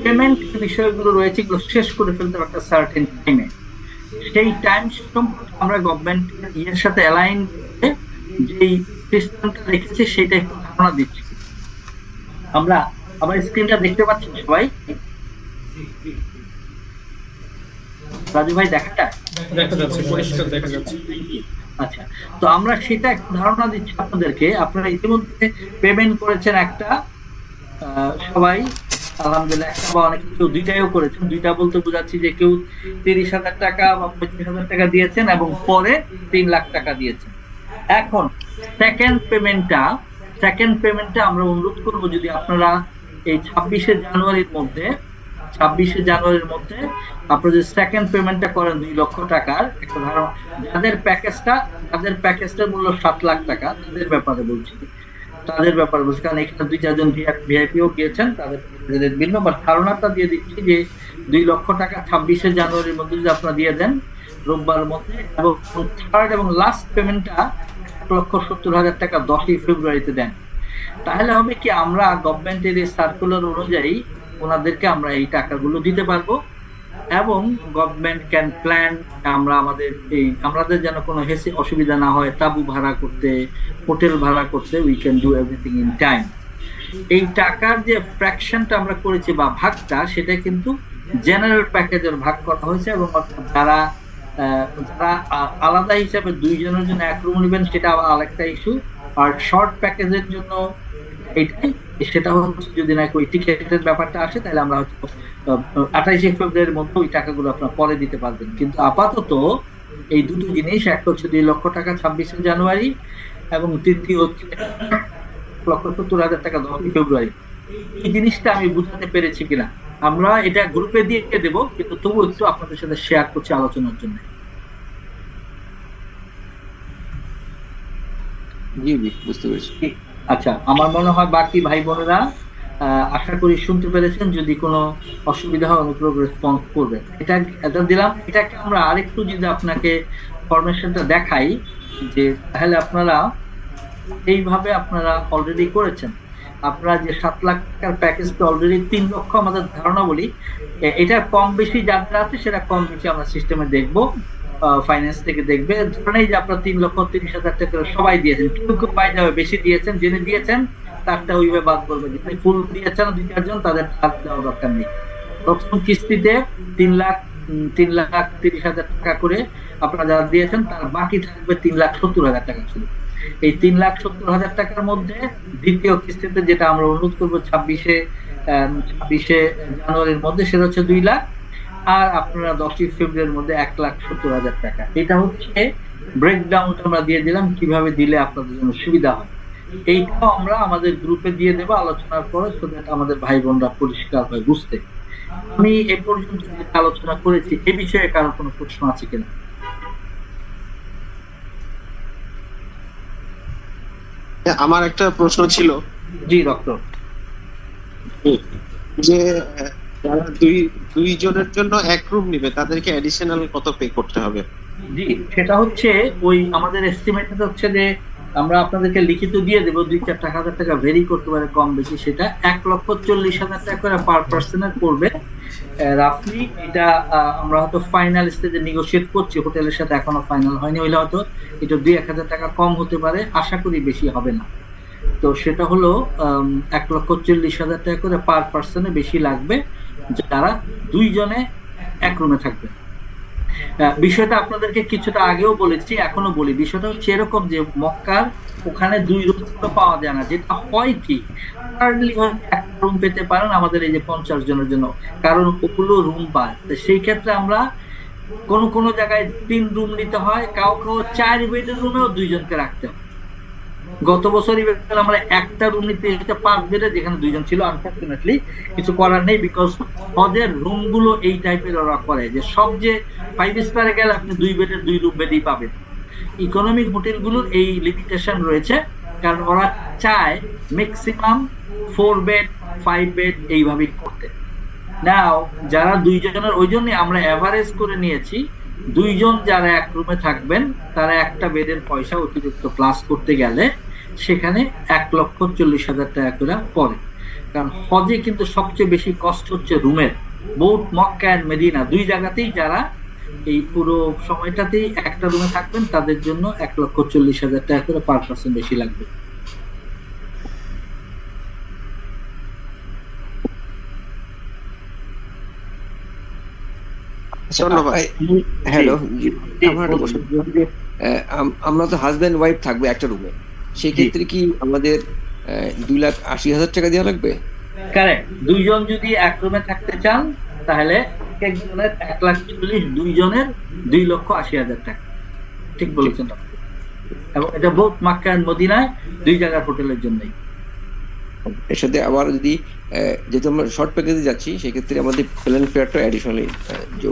পেমেন্ট বিষয়গুলো রয়েছে, এগুলো শেষ করে ফেলতে হবে একটা সার্টেন টাইমে। সেই টাইম সম্পর্কে আমরা গভর্নমেন্ট এর সাথে অ্যালাইন করে যেই সিস্টেমটা রেখেছে সেটা একটু ধারণা দিচ্ছি। আমরা আমার স্ক্রিনটা দেখতে পাচ্ছি সবাই? রাজু ভাই দেখা যায়? দেখা যাচ্ছে, পরিষ্কার দেখা যাচ্ছে। আচ্ছা, তো আমরা সেটা একটু ধারণা দিচ্ছি আপনাদেরকে। আপনারা ইতিমধ্যে পেমেন্ট করেছেন একটা, সবাই আলহামদুলিল্লাহ, একটা বা অনেকে কেউ দুইটাও করেছেন। দুইটা বলতে বোঝাচ্ছি যে কেউ 30,000 টাকা বা 25,000 টাকা দিয়েছেন এবং পরে 3 লাখ টাকা দিয়েছেন। এখন সেকেন্ড পেমেন্টটা আমরা অনুরোধ করবো যদি আপনারা এই 26শে জানুয়ারির মধ্যে আপনারা যে সেকেন্ড পেমেন্টটা করেন 2 লক্ষ টাকার, একটা ধারণা যাদের প্যাকেজটার মূল্য 7 লাখ টাকা, তাদের ব্যাপারে বলছি, কারণ এখানে 2-4 জন ভিআইপিও গিয়েছেন, তাদের ভিন্ন ধারণাটা দিয়ে দিচ্ছি যে 2 লক্ষ টাকা 26শে জানুয়ারির মধ্যে যদি আপনারা দিয়ে দেন রোববার মধ্যে, এবং থার্ড এবং লাস্ট পেমেন্টটা 1,70,000 টাকা 10ই ফেব্রুয়ারিতে দেন, তাহলে হবে কি আমরা গভর্নমেন্টের এই সার্কুলার অনুযায়ী ওনাদেরকে আমরা এই টাকাগুলো দিতে পারবো এবং গভর্নমেন্ট ক্যান প্ল্যান আমাদের যেন কোনো অসুবিধা না হয়, তাবু ভাড়া করতে, হোটেল ভাড়া করতে, we can do everything in time. এই টাকার যে ফ্র্যাকশনটা আমরা করেছি বা ভাগটা, সেটা কিন্তু জেনারেল প্যাকেজের ভাগ করা হয়েছে, এবং যারা আলাদা হিসাবে 2 জনের জন্য 1 রুম নেবেন সেটা আরেকটা ইস্যু। আর শর্ট প্যাকেজের জন্য সেটা হচ্ছে যদি না ওই টিকেটের ব্যাপারটা আসে, তাহলে আমরা হয়তো 28শে ফেব্রুয়ারির মধ্যে ওই টাকাগুলো আপনারা পরে দিতে পারবেন। কিন্তু আপাতত এই দুটো জিনিস, একটা হচ্ছে 2 লক্ষ টাকা 26শে জানুয়ারি এবং তৃতীয় হচ্ছে 1,70,000 টাকা 10ই ফেব্রুয়ারি। এই জিনিসটা আমি বুঝতে পেরেছি কিনা, আমরা এটা গ্রুপে দিয়ে দেবো, কিন্তু তবু একটু আপনাদের সাথে শেয়ার করছি আলোচনার জন্য। বুঝতে পেরেছি। আচ্ছা, আমার মনে হয় বাকি ভাই বোনেরা আশা করি শুনতে পেরেছেন। যদি কোনো অসুবিধা হয় অনুগ্রহ রেসপন্স করবেন। এটা দিলাম। এটাকে আমরা আরেকটু যদি আপনাকে ফরমেশনটা দেখাই, যে তাহলে আপনারা এইভাবে আপনারা অলরেডি করেছেন। আপনারা যে 7 লাখ টাকার প্যাকেজটা অলরেডি 3 লক্ষ আমাদের ধারণা বলি, এটা কম বেশি যাত্রা আছে, সেটা কম বেশি আমরা সিস্টেমে দেখবো, ফাইন্যান্স থেকে দেখবে। ধরেন যে আপনারা 3,30,000 টাকা সবাই দিয়েছেন, কেউ পাই যাবে বেশি দিয়েছেন, জেনে দিয়েছেন তারটা ওইভাবে বাদ করবে। ফুল দিয়েছেন 2-4 জন, তাদের বাদ দেওয়া দরকার নেই। প্রথম কিস্তিতে 3,30,000 টাকা করে আপনারা যারা দিয়েছেন, তার বাকি থাকবে 3,70,000 টাকা ছিল। এই 3,70,000 টাকার মধ্যে দ্বিতীয় কিস্তিতে যেটা আমরা অনুরোধ করবো 26শে জানুয়ারির মধ্যে, সেটা হচ্ছে 2 লাখ, আর আপনারা 10ই ফেব্রুয়ারির মধ্যে 1,70,000 টাকা। এটা হচ্ছে ব্রেকডাউনটা আমরা দিয়ে দিলাম, কিভাবে দিলে আপনাদের জন্য সুবিধা হয়। এইটাও আমরা আমাদের গ্রুপে দিয়ে দেবো আলোচনার পরে, আমাদের ভাই বোনরা পরিষ্কার হয় বুঝতে। আমি এ পর্যন্ত আলোচনা করেছি, এ বিষয়ে কারো কোনো প্রশ্ন আছে কিনা? আমার একটা প্রশ্ন ছিল। জি ডক্টর। যে যারা 2 জনের জন্য 1 রুম নেবে, তাদেরকে অ্যাডিশনাল কত পে করতে হবে? জি, সেটা হচ্ছে ওই আমাদের এস্টিমেটেড হচ্ছে যে আমরা আপনাদেরকে লিখিত দিয়ে দেবো, 2-4 টাকা ভেরি করতে পারে কম বেশি, সেটা 1,40,000 টাকা করে পার পার্সনের পড়বে রাফলি। এটা আমরা হয়তো ফাইনাল স্টেজে নেগোশিয়েট করছি, হোটেলের সাথে এখনো ফাইনাল হয়নি, হইলে হয়তো এটা 2-1,000 টাকা কম হতে পারে, আশা করি বেশি হবে না। তো সেটা হলো 1,40,000 টাকা করে পার পার্সনে বেশি লাগবে যারা 2 জনে 1 রুমে থাকবে। বিষয়টা আপনাদেরকে কিছুটা আগেও বলেছি, এখনো বলি। বিষয়টা হচ্ছে এরকম যে মক্কার ওখানে 2 রুম পাওয়া যায় না, যেটা হয় কি 1 রুম পেতে পারেন আমাদের এই যে 50 জনের জন্য, কারণ ওগুলো রুম পায়। তো সেই ক্ষেত্রে আমরা কোনো জায়গায় 3 রুম নিতে হয়, কাউ 4 বেডের রুমেও 2 জনকে রাখতে হয়। গত বছরই আমরা একটা রুম নিতে 5 বেডে, যেখানে 2 জন ছিল। আনফরচুনেটলি কিছু করার নেই, বিকজ ওদের রুম গুলো এই টাইপের ওরা করে যে সব যে 5 স্টারে গেলে আপনি 2 বেডের 2 রুম বেডই পাবেন। ইকোনমিক হোটেলগুলোর এই লিমিটেশন রয়েছে, কারণ ওরা চায় ম্যাক্সিমাম 4 বেড 5 বেড এইভাবেই করতে। না, যারা দুইজনের, ওই জন্য আমরা এভারেজ করে নিয়েছি, দুইজন যারা এক রুমে থাকবেন তারা একটা বেডের পয়সা অতিরিক্ত প্লাস করতে গেলে সেখানে 1,40,000 টাকা করে পড়ে। কারণ হজে কিন্তু সবচেয়ে বেশি কষ্ট হচ্ছে রুমের। বহুত মক্কা এন্ড মদিনা দুই জায়গাতেই যারা এই পুরো সময়টাতেই একটা রুমে থাকবেন তাদের জন্য 1,40,000 টাকা করে পার পার্সন বেশি লাগবে। হ্যালো, আমরা তো হাজবেন্ড ওয়াইফ থাকবো একটা রুমে, সেক্ষেত্রে কি আমাদের 2,80,000 টাকা দেওয়া লাগবে? কারেক্ট। দুইজন যদি এক রুমে থাকতে চান তাহলে একজনের 1,40,000, দুইজনের 2,80,000 টাকা। ঠিক বলেছেন আপনি। এবং এটা বহুত মক্কা এন্ড মদিনায় দুই জায়গার হোটেলের জন্যই। এর সাথে আবার যদি যেহেতু আমরা শর্ট প্যাকেজে যাচ্ছি সেক্ষেত্রে আমাদের প্লেন ফেয়ারটা অ্যাডিশনালি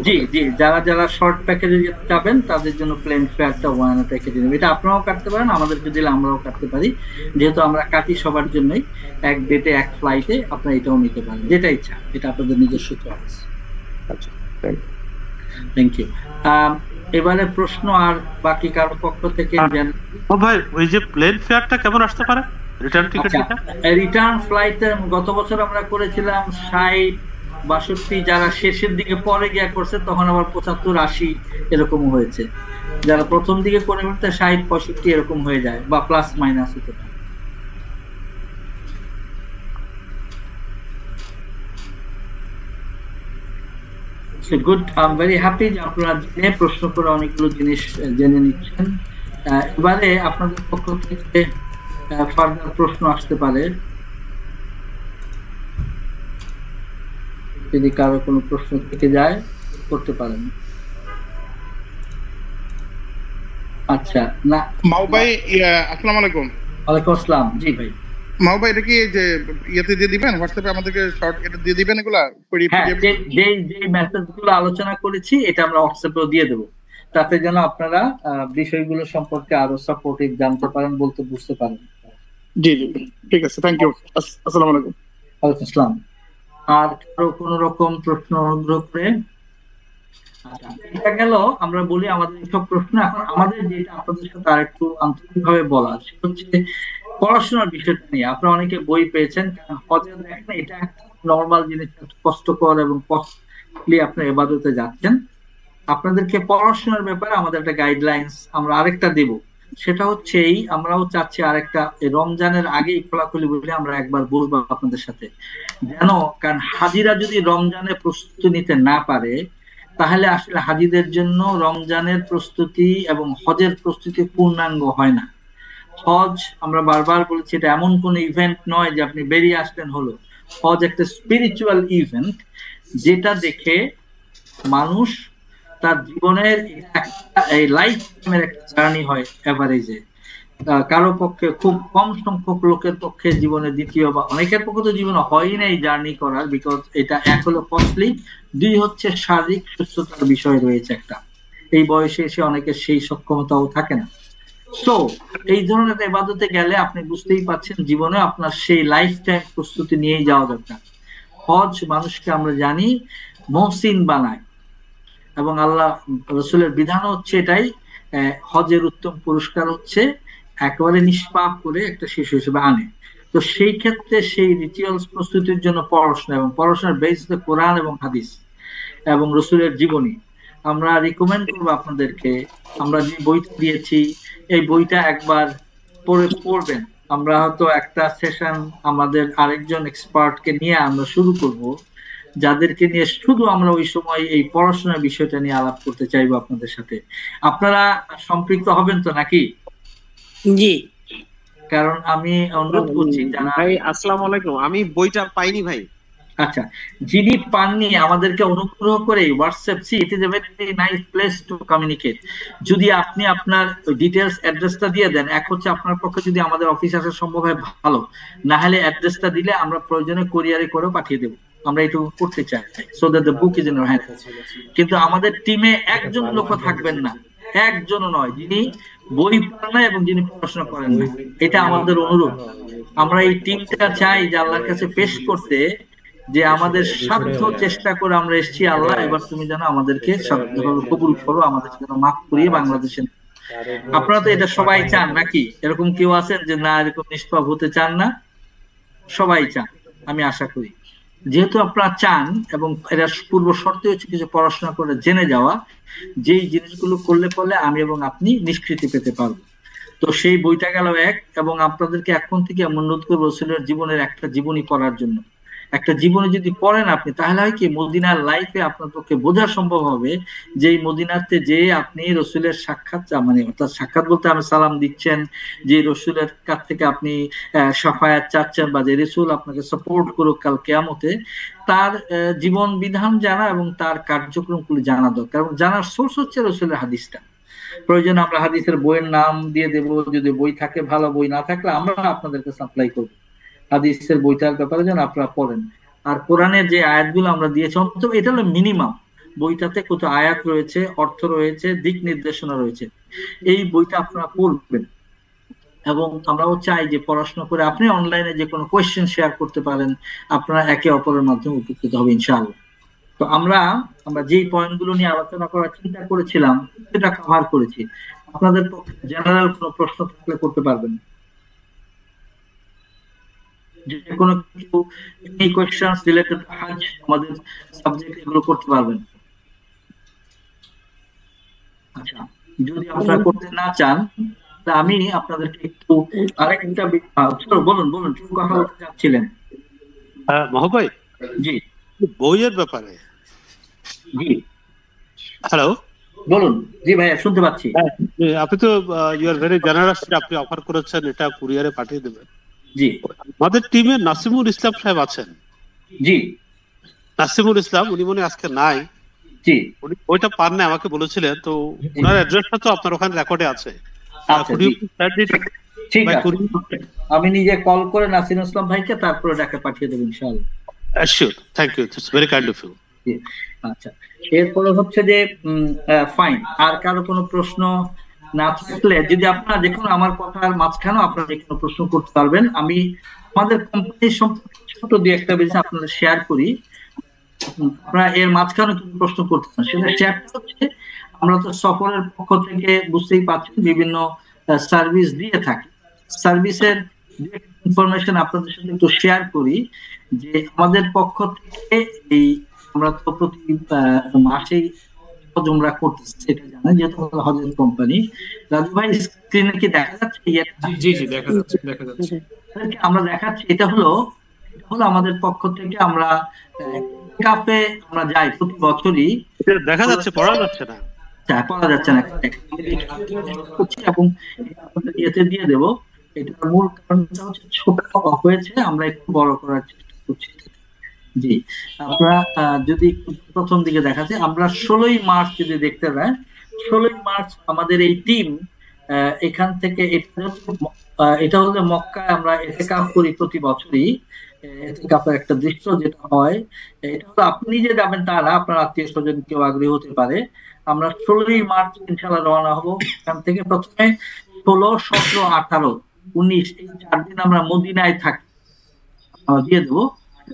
জি জি, যারা যারা শর্ট প্যাকেজে যেতে যাবেন তাদের জন্য প্লেন ফেয়ারটা ওয়ান প্যাকেজে নেবে। এটা আপনারাও কাটতে পারেন, আমাদেরকে দিলে আমরাও কাটতে পারি, যেহেতু আমরা কাটি সবার জন্যই। এক ডেটে এক ফ্লাইটে আপনারা এটাও নিতে পারেন, যেটা ইচ্ছা, এটা আপনাদের নিজস্ব চয়েস। আচ্ছা, থ্যাংক ইউ। এবারে প্রশ্ন আর বাকি কারো পক্ষ থেকে ও ভাই, ওই যে প্লেন ফেয়ারটা কেমন আসতে পারে? রিটার্ন টিকেট, রিটার্ন ফ্লাইট গত বছর আমরা করেছিলাম 60-62, যারা শেষের দিকে পরে গিয়া করছে তখন আবার 75-80 এরকম হয়েছে। যারা প্রথম দিকে করে ফেলতে 60-65 এরকম হয়ে যায়, বা প্লাস মাইনাস হতে পারে। Good, I am very happy যে আপনারা জেনে প্রশ্ন করে অনেকগুলো জিনিস জেনে নিচ্ছেন। এবারে আপনাদের পক্ষ থেকে ফার্দার প্রশ্ন আসতে পারে, যদি কারো কোনো প্রশ্ন থেকে যায় করতে পারেন। আচ্ছা, না মাও ভাই, আসসালামু আলাইকুম। ওয়ালাইকুম আসসালাম। জি ভাই। মাও ভাই, এটা কি যে ইয়েতে দিয়ে দিবেন, হোয়াটসঅ্যাপে আমাদেরকে শর্ট এটা দিয়ে দিবেন এগুলা? যেই মেসেজগুলো আলোচনা করেছি এটা আমরা হোয়াটসঅ্যাপেও দিয়ে দেবো, তাতে যেন আপনারা বিষয়গুলো সম্পর্কে আরো সাপোর্টিভ জানতে পারেন, বলতে বুঝতে পারেন। জি জি, ঠিক আছে, থ্যাংক ইউ। আসসালামু আলাইকুম। ওয়ালাইকুম আসসালাম। আর কারো কোনো রকম প্রশ্ন অনুগ্রহ করে? এটা গেল, আমরা বলি আমাদের সব প্রশ্ন। এখন আমাদের যেটা আপনাদের সাথে আরেকটু আন্তরিকভাবে বলা সেটা হচ্ছে পড়াশোনার বিষয়টা নিয়ে। আপনারা অনেকে বই পেয়েছেন, হজে দেখেন এটা একটা নর্মাল জিনিস, কষ্টকর এবং কস্টলি আপনার ইবাদতে যাচ্ছেন। আপনাদেরকে পড়াশোনার ব্যাপারে আমাদের একটা গাইডলাইন্স আমরা আরেকটা দেব, সেটা হচ্ছে এই, আমরাও চাচ্ছি আরেকটা রমজানের আগেই খোলাখুলি বলে আমরা একবার বলবো আপনাদের সাথে, যেন, কারণ হাজিরা যদি রমজানে প্রস্তুতি নিতে না পারে তাহলে আসলে হাজিদের জন্য রমজানের প্রস্তুতি এবং হজের প্রস্তুতি পূর্ণাঙ্গ হয় না। হজ, আমরা বারবার বলেছি, এটা এমন কোন ইভেন্ট নয় যে আপনি বেরিয়ে আসলেন হলো। হজ একটা স্পিরিচুয়াল ইভেন্ট, যেটা দেখে মানুষ তার জীবনের এই লাইফ টাইমের একটা জার্নি হয় এভারেজে। কারো পক্ষে, খুব কম সংখ্যক লোকের পক্ষে জীবনে দ্বিতীয়, বা অনেকের পক্ষে তো জীবনে হয়ই না এই জার্নি করার, বিকজ এটা এক হলো কস্টলি, দুই হচ্ছে শারীরিক সুস্থতার বিষয় রয়েছে একটা। এই বয়সে এসে অনেকের সেই সক্ষমতাও থাকে না। তো এই ধরনের ইবাদতে গেলে আপনি বুঝতেই পাচ্ছেন জীবনে আপনার সেই লাইফ টাইম প্রস্তুতি নিয়েই যাওয়া দরকার। হজ মানুষকে আমরা জানি মহসিন বানায়, এবং আল্লাহ রসুলের বিধান হচ্ছে এটাই, হজের উত্তম পুরস্কার হচ্ছে একেবারে নিষ্পাপ করে একটা শিশু হিসেবে আনে। তো সেই ক্ষেত্রে সেই রিচুয়ালস প্রস্তুতির জন্য পড়াশোনা, এবং পড়াশোনার বেস হচ্ছে কোরআন এবং হাদিস এবং রসুলের জীবনী। আমরা রিকমেন্ড করবো আপনাদেরকে, আমরা যে বইটা দিয়েছি এই বইটা একবার পড়বেন। আমরা হয়তো একটা সেশন আমাদের আরেকজন এক্সপার্টকে নিয়ে আমরা শুরু করব, যাদেরকে নিয়ে শুধু আমরা ওই সময় এই পড়াশোনার বিষয়টা নিয়ে আলাপ করতে চাইবো আপনাদের সাথে। আপনারা সম্পৃক্ত হবেন তো নাকি? জি। কারণ আমি অনুরোধ করছি ভাই, আসসালামু আলাইকুম। আমি বইটা পাইনি ভাই। আচ্ছা, যিনি পাননি আমাদেরকে অনুগ্রহ করে WhatsApp, it is a very nice place to communicate. যদি আপনি আপনার ডিটেলস অ্যাড্রেসটা দিয়ে দেন, এক হচ্ছে আপনার পক্ষে যদি আমাদের অফিস আসা সম্ভব হয় ভালো, না হলে অ্যাড্রেসটা দিলে আমরা প্রয়োজনে কুরিয়ারে করেও পাঠিয়ে দেবো। আমরা এটুকু করতে চাই, so that the book is in your hand. কিন্তু আমাদের টিমে একজন লোক থাকবেন না, একজনও নয়, যিনি বই পড়েন না এবং যিনি পড়াশোনা করেন না। এটা আমাদের অনুরোধ। আমরা এই টিমটা চাই যে আল্লাহর কাছে পেশ করতে যে আমাদের সাধ্য চেষ্টা করে আমরা এসেছি, আল্লাহ এবার তুমি যেন আমাদেরকে সাধ্যভাবে কবুল করো, আমাদের যেন মাফ করিয়ে বাংলাদেশে। আপনারা তো এটা সবাই চান নাকি? এরকম কেউ আছেন যে না এরকম নিষ্পাপ হতে চান না? সবাই চান, আমি আশা করি। যেহেতু আপনারা চান, এবং এটা পূর্ব শর্ত হচ্ছে কিছু পড়াশোনা করে জেনে যাওয়া, যেই জিনিসগুলো করলে পরে আমি এবং আপনি নিষ্কৃতি পেতে পারবো। তো সেই বইটা গেল এক, এবং আপনাদেরকে এখন থেকে আমি অনুরোধ করবো রসুলের জীবনের একটা জীবনী পড়ার জন্য। একটা জীবনে যদি পড়েন আপনি, তাহলে হয় কি মদিনার লাইফে আপনার পক্ষে বোঝা সম্ভব হবে যে এই মদিনাতে যে আপনি রসুলের সাক্ষাৎ, মানে অর্থাৎ সাক্ষাৎ বলতে আপনি সালাম দিচ্ছেন, যে রসুলের কাছ থেকে আপনি সাফায়াত চাচ্ছেন, বা যে রসুল আপনাকে সাপোর্ট করুক কাল কিয়ামতে, তার জীবন বিধান জানা এবং তার কার্যক্রমগুলি জানা দরকার। এবং জানার সোর্স হচ্ছে রসুলের হাদিসটা। প্রয়োজন আমরা হাদিসের বইয়ের নাম দিয়ে দেব, যদি বই থাকে ভালো, বই না থাকলে আমরা আপনাদেরকে সাপ্লাই করবো হাদিসের বইটার ব্যাপারে যেন আপনারা পড়েন। আর কোরআনের যে আয়াতগুলো আমরা দিয়েছি, অন্তত এটা হলো মিনিমাম, বইটাতে কত আয়াত রয়েছে, অর্থ রয়েছে, দিক নির্দেশনা রয়েছে, এই বইটা আপনারা পড়বেন। এবং আমরাও চাই যে পড়াশোনা করে আপনি অনলাইনে যে কোনো কোয়েশ্চেন শেয়ার করতে পারেন, আপনারা একে অপরের মাধ্যমে উপকৃত হবে ইনশাআল্লাহ। তো আমরা যেই পয়েন্টগুলো নিয়ে আলোচনা করার চিন্তা করেছিলাম সেটা কভার করেছি। আপনাদের জেনারেল কোনো প্রশ্ন থাকলে করতে পারবেন, যে কোনো কিছু এই কোয়েশ্চেনস রিলেটেড হাজ আমাদের সাবজেক্ট, এগুলো করতে পারবেন। আচ্ছা, যদি আপনারা করতে না চান তা আমি আপনাদেরকে একটু আরেকটা বলুন কি কথা বলতে চাচ্ছিলেন? মহোদয়, জি বইয়ের ব্যাপারে। জি হ্যালো, বলুন। জি ভাইয়া, শুনতে পাচ্ছি। আপনি তো ইউ আর ভেরি জেনারাস, আপনি অফার করেছেন এটা কুরিয়ারে পাঠিয়ে দেবেন। জি, আমাদের টিমে নাসিমুল ইসলাম সাহেব আছেন। জি, নাসিমুল ইসলাম, উনি মনে আজকে নাই। জি, উনি ওইটা পান না, আমাকে বলেছিলেন। তো ওনার অ্যাড্রেসটা তো আপনার ওখানে রেকর্ডে আছে। ঠিক আছে, আমি নিজে কল করে নাসিরুল ইসলাম ভাইকে তারপরে ডাকে পাঠিয়ে দেব ইনশাআল্লাহ। Sure, thank you, it's very kind of you. আচ্ছা, এরপরে হচ্ছে যে ফাইন, আর কারো কোনো প্রশ্ন না থাকলে, যদি আপনারা দেখুন আমার কথার মাঝখানেও আপনারা যে কোনো প্রশ্ন করতে পারবেন। আমি আমাদের কোম্পানির সম্পর্কে ছোট দুই একটা বিষয় আপনাদের শেয়ার করি, আপনারা এর মাঝখানে কিছু প্রশ্ন করতে চান সেটা শেয়ার হচ্ছে। আমরা তো সফরের পক্ষ থেকে বুঝতেই পারছেন বিভিন্ন সার্ভিস দিয়ে থাকি। সার্ভিসের ইনফরমেশন আপনাদের সাথে একটু শেয়ার করি, যে আমাদের পক্ষ থেকে এই আমরা তো প্রতি মাসেই হজ উমরা করতেছি, সেটা জানেন, যেহেতু হজের কোম্পানি। রাজু ভাই, স্ক্রিনে কি দেখা যাচ্ছে? জি জি, দেখা যাচ্ছে, দেখা যাচ্ছে। আমরা দেখাচ্ছি, এটা হলো আমাদের পক্ষ থেকে আমরা কাফে আমরা যাই প্রতি বছরই। দেখা যাচ্ছে, পড়া যাচ্ছে না, পড়া যাচ্ছে না, এবং ইয়েতে দিয়ে দেবো। এটার মূল কারণটা হচ্ছে ছোট হয়েছে, আমরা একটু বড় করার চেষ্টা করছি। জি, আপনারা যদি প্রথম দিকে দেখাচ্ছে, আমরা 16ই মার্চ যদি দেখতে পাই, 16ই মার্চ আমাদের এই টিম এখান থেকে, এটা হলো মক্কায় আমরা ইতিকাফ করি প্রতি বছরই। ইতিকাফের একটা দৃশ্য যেটা হয়, এটা হলো আপনি যে যাবেন তা না, আপনার আত্মীয় স্বজন কেউ আগ্রহী হতে পারে। আমরা 16ই মার্চ ইনশাআল্লাহ রওনা হবো এখান থেকে। প্রথমে 16, 17, 18, 19 এই 4 দিন আমরা মদিনায় থাকি, আমরা দিয়ে দেবো।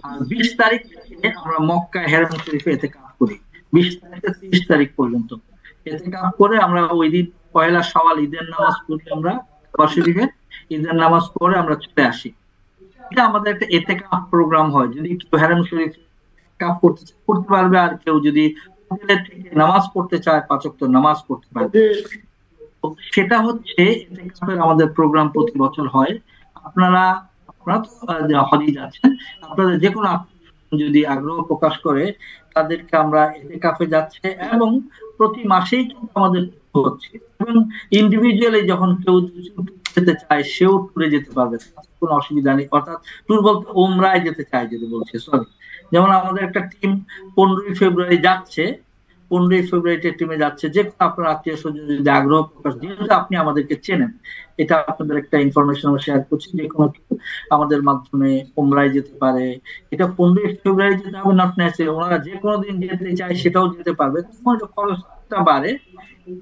আর 20 তারিখ থেকে আমরা মক্কা হেরাম শরীফে ইতিকাফ করি, 20 তারিখ থেকে 30 তারিখ পর্যন্ত ইতিকাফ করে আমরা ওই দিন পয়লা শাওয়াল ঈদের নামাজ পড়ি, আমরা কাবা শরীফে ঈদের নামাজ পড়ে আমরা চলে আসি। এটা আমাদের একটা ইতিকাফ প্রোগ্রাম হয়। যদি কেউ হেরাম শরীফ কাফ করতে পারবে, আর কেউ যদি হোটেলের থেকে নামাজ পড়তে চায় 5 ওয়াক্ত নামাজ পড়তে পারবে। সেটা হচ্ছে ইতিকাফের আমাদের প্রোগ্রাম প্রতি বছর হয়। আপনারা হজে যাচ্ছেন, আপনাদের যে কোনো যদি আগ্রহ প্রকাশ করে তাদেরকে আমরা ইতিকাফে যাচ্ছে, এবং প্রতি মাসেই কিন্তু আমাদের হচ্ছে। এবং ইন্ডিভিজুয়ালি যখন কেউ যেতে চায় সেও ট্যুরে যেতে পারবে, কোনো অসুবিধা নেই। অর্থাৎ ট্যুর বলতে ওমরায় যেতে চায় যদি বলছে, সরি। যেমন আমাদের একটা টিম 15ই ফেব্রুয়ারি যাচ্ছে, 15ই ফেব্রুয়ারিতে টিমে যাচ্ছে। যে কোনো আপনার আত্মীয় স্বজন যদি আগ্রহ প্রকাশ, যেহেতু আপনি আমাদেরকে চেনেন, এটা আপনাদের একটা ইনফরমেশন শেয়ার করছি, যে কোনো কেউ আমাদের মাধ্যমে ওমরায় যেতে পারে। এটা 15ই ফেব্রুয়ারি যেতে হবে নট নেসেসারি, ওনারা যে কোনো দিন যেতে চায় সেটাও যেতে পারবে। খরচটা বাড়ে,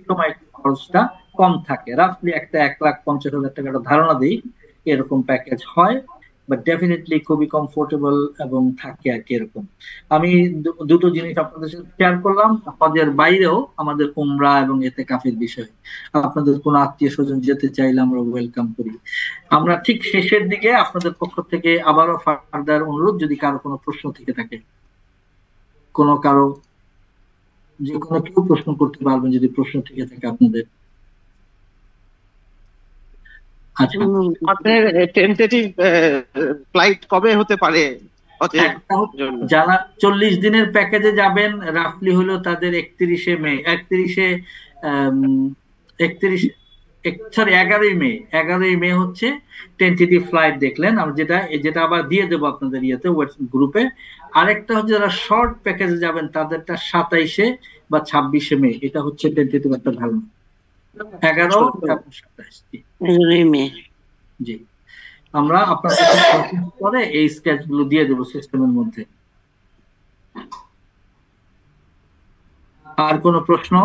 সময় খরচটা কম থাকে। রাফলি একটা 1,50,000 টাকার ধারণা দিই, এরকম প্যাকেজ হয়। বাট ডেফিনেটলি খুবই কমফোর্টেবল এবং থাকে আর কি এরকম। আমি দুটো জিনিস আপনাদের সাথে শেয়ার করলাম, হজের বাইরেও আমাদের উমরা এবং ইতিকাফের বিষয়। আপনাদের কোনো আত্মীয় স্বজন যেতে চাইলে আমরা ওয়েলকাম করি। আমরা ঠিক শেষের দিকে আপনাদের পক্ষ থেকে আবারও ফার্দার অনুরোধ, যদি কারো কোনো প্রশ্ন থেকে থাকে, কারো যে কোনো কেউ প্রশ্ন করতে পারবেন যদি প্রশ্ন থেকে থাকে আপনাদের। আচ্ছা, আপনার টেন্টেটিভ ফ্লাইট কবে হতে পারে? যারা 40 দিনের প্যাকেজে যাবেন রাফলি হলো তাদের 11ই মে হচ্ছে টেন্টেটিভ ফ্লাইট দেখলেন, যেটা আবার দিয়ে দেবো আপনাদের ইয়েতে গ্রুপে। আরেকটা হচ্ছে যারা শর্ট প্যাকেজে যাবেন তাদেরটা 27 বা 26 মে, এটা হচ্ছে টেন্টেটিভ একটা ধারণা। 11 এবং 27 মে। জি, আমরা আপনাদের পরে এই স্কেচ গুলো দিয়ে দেবো সিস্টেমের মধ্যে। আর কোনো প্রশ্ন?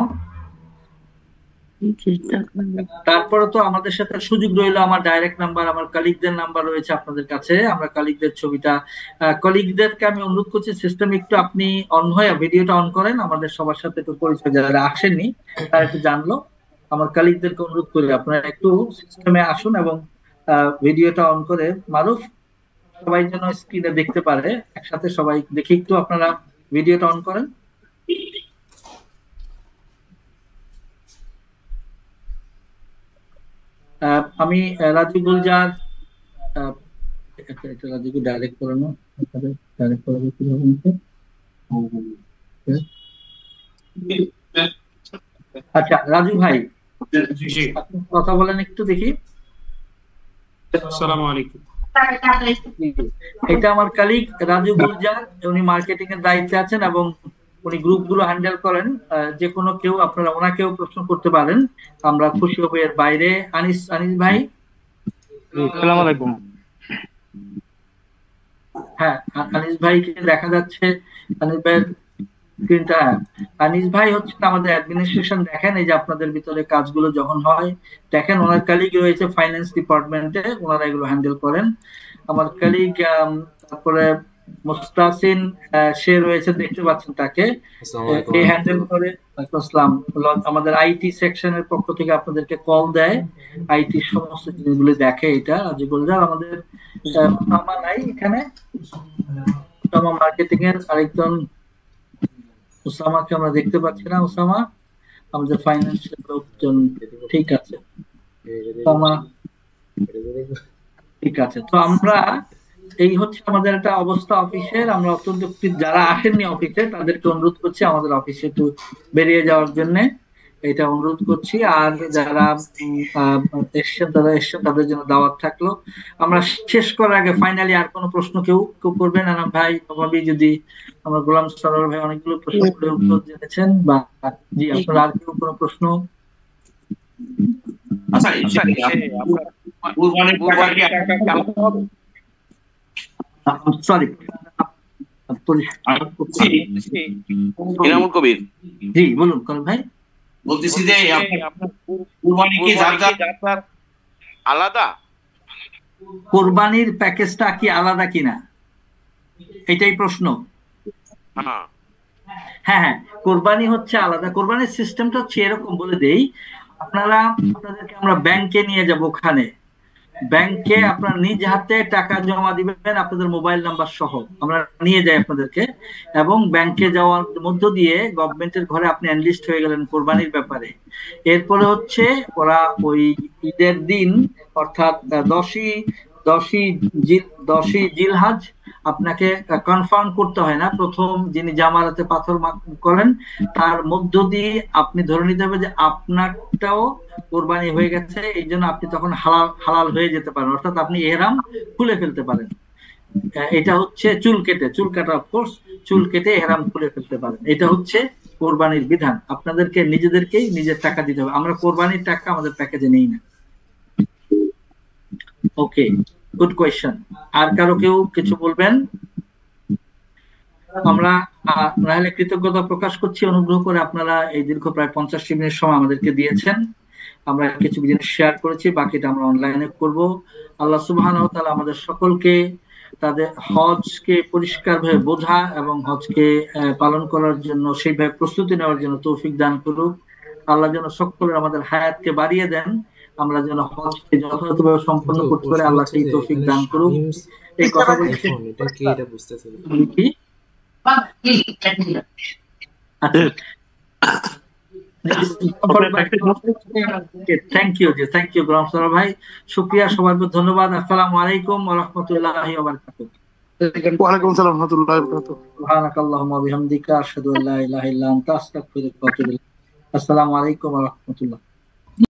তারপরে তো আমাদের সাথে সুযোগ রইল, আমার ডাইরেক্ট নাম্বার, আমার কলিগদের নাম্বার রয়েছে আপনাদের কাছে। আমরা কলিগদের ছবিটা, কলিগদেরকে আমি অনুরোধ করছি সিস্টেম একটু আপনি অন হয়ে ভিডিওটা অন করেন, আমাদের সবার সাথে একটু পরিচয়, যারা আসেননি তারা একটু জানলো। আমার কলিগদেরকে অনুরোধ করি আপনারা একটু সিস্টেমে আসুন এবং ভিডিওটা অন করে, মারুফ সবাই যেন স্ক্রিনে দেখতে পারে একসাথে, সবাই দেখি একটু আপনারা ভিডিওটা অন করেন। আমি রাজু গুলজার, রাজুকে ডাইরেক্ট করানো, ডাইরেক্ট করাবো কিভাবে? আচ্ছা রাজু ভাই, আপনি কথা বলেন একটু দেখি। আসসালামু আলাইকুম। এটা আমার কলিগ রাজু গুলজার, উনি মার্কেটিং এর দায়িত্বে আছেন এবং উনি গ্রুপগুলো হ্যান্ডেল করেন। যে কোনো কেউ আপনারা ওনাকেও প্রশ্ন করতে পারেন, আমরা খুশি হব। এর বাইরে আনিস ভাই। আসসালামু আলাইকুম। হ্যাঁ, আনিস ভাইকে দেখা যাচ্ছে, আনিস ভাইয়ের স্ক্রিনটা। আনিস ভাই হচ্ছে আমাদের অ্যাডমিনিস্ট্রেশন দেখেন, এই যে আপনাদের ভিতরে কাজগুলো যখন হয় দেখেন, ওনার কলিগ রয়েছে ফাইন্যান্স ডিপার্টমেন্টে, ওনারা এগুলো হ্যান্ডেল করেন। আমার কলিগ তারপরে মুস্তাসিন, সে রয়েছে, দেখতে পাচ্ছেন তাকে, এই হ্যান্ডেল করে। আসসালাম। আমাদের আইটি সেকশনের পক্ষ থেকে আপনাদেরকে কল দেয়, আইটি সমস্ত জিনিসগুলো দেখে। এটা রাজু গুলজার। আমাদের উসামা নাই এখানে, উসামা মার্কেটিং এর আরেকজন, উসামাকে আমরা দেখতে পাচ্ছি না। উসামা আমাদের ফাইন্যান্সিয়াল লোকজন, ঠিক আছে উসামা, ঠিক আছে। তো আমরা এই হচ্ছে আমাদের একটা অবস্থা অফিসের। আমরা অত্যন্ত, যারা আসেননি অফিসে তাদেরকে অনুরোধ করছি আমাদের অফিসে একটু বেরিয়ে যাওয়ার জন্য, এটা অনুরোধ করছি। আর যারা এসছেন তাদের জন্য দাওয়াত থাকলো। আমরা শেষ করার আগে ফাইনালি আর কোনো প্রশ্ন কেউ করবেন? আনাম ভাই, ভাবি, যদি আমরা গোলাম সরোয়ার ভাই অনেকগুলো প্রশ্ন করে উত্তর জেনেছেন, বা জি আপনারা আর কেউ কোনো প্রশ্ন? সরি, ইনামুল কবির। জি বলুন কবির ভাই। বলতেছি যে কুরবানি কি আলাদা? কোরবানির প্যাকেজটা কি আলাদা কিনা, এটাই প্রশ্ন। হ্যাঁ, কোরবানি হচ্ছে আলাদা। কোরবানির সিস্টেমটা হচ্ছে এরকম, বলে দেই, আপনাদেরকে আমরা ব্যাংকে নিয়ে যাব। ওখানে ব্যাংকে আপনারা নিজ হাতে টাকা জমা দিবেন, আপনাদের মোবাইল নাম্বার সহ আমরা নিয়ে যাই আপনাদেরকে, এবং ব্যাংকে যাওয়ার মধ্য দিয়ে গভর্নমেন্টের ঘরে আপনি এনলিস্ট হয়ে গেলেন কোরবানির ব্যাপারে। এরপরে হচ্ছে ওরা ওই ঈদের দিন, অর্থাৎ 10ই জিলহজ আপনাকে কনফার্ম করতে হয় না, প্রথম যিনি জামারাতে পাথর করেন তার মধ্য দিয়ে আপনি ধরে নিতে হবে যে আপনারটাও কোরবানি হয়ে গেছে, এই জন্য আপনি তখন হালাল হয়ে যেতে পারেন, অর্থাৎ আপনি ইহরাম খুলে ফেলতে পারেন। এটা হচ্ছে চুল কাটা, অফকোর্স চুল কেটে ইহরাম খুলে ফেলতে পারেন। এটা হচ্ছে কোরবানির বিধান। আপনাদেরকে নিজেদেরকেই নিজের টাকা দিতে হবে, আমরা কোরবানির টাকা আমাদের প্যাকেজে নেই না। ওকে, গুড কোয়েশ্চেন। আর কারো কেউ কিছু বলবেন? আমরা নাহলে কৃতজ্ঞতা প্রকাশ করছি, অনুগ্রহ করে আপনারা এই দীর্ঘ প্রায় 50 মিনিট সময় আমাদেরকে দিয়েছেন। আমরা কিছু জিনিস শেয়ার করেছি, বাকিটা আমরা অনলাইনে করব। আল্লাহ সুবহানাহু ওয়া তাআলা আমাদের সকলকে তাদের হজকে পরিষ্কারভাবে বোঝা এবং হজকে পালন করার জন্য সেইভাবে প্রস্তুতি নেওয়ার জন্য তৌফিক দান করুক। আল্লাহ যেন সকলের আমাদের হায়াতকে বাড়িয়ে দেন, আমরা যেন হজকে যথাযথভাবে সম্পন্ন করতে পারি, আল্লাহ সেই তৌফিক দান করুক। এই কথা বলছি থ্যাংক ইউ গোলাম সরোয়ার ভাই, শুকরিয়া, সবার ধন্যবাদ। আসসালামু আলাইকুম ওয়া রাহমাতুল্লাহি ওয়া বারাকাতুহু। ওয়ালাইকুম আসসালাম ওয়া রাহমাতুল্লাহি ওয়া বারাকাতুহু। সুবহানাকাল্লাহুম্মা ওয়া বিহামদিকা আশহাদু আল্লা ইলাহা ইল্লা আনতা আস্তাগফিরুকা ওয়া আতুবু ইলাইক। আসসালামু আলাইকুম ওয়া রাহমাতুল্লাহ।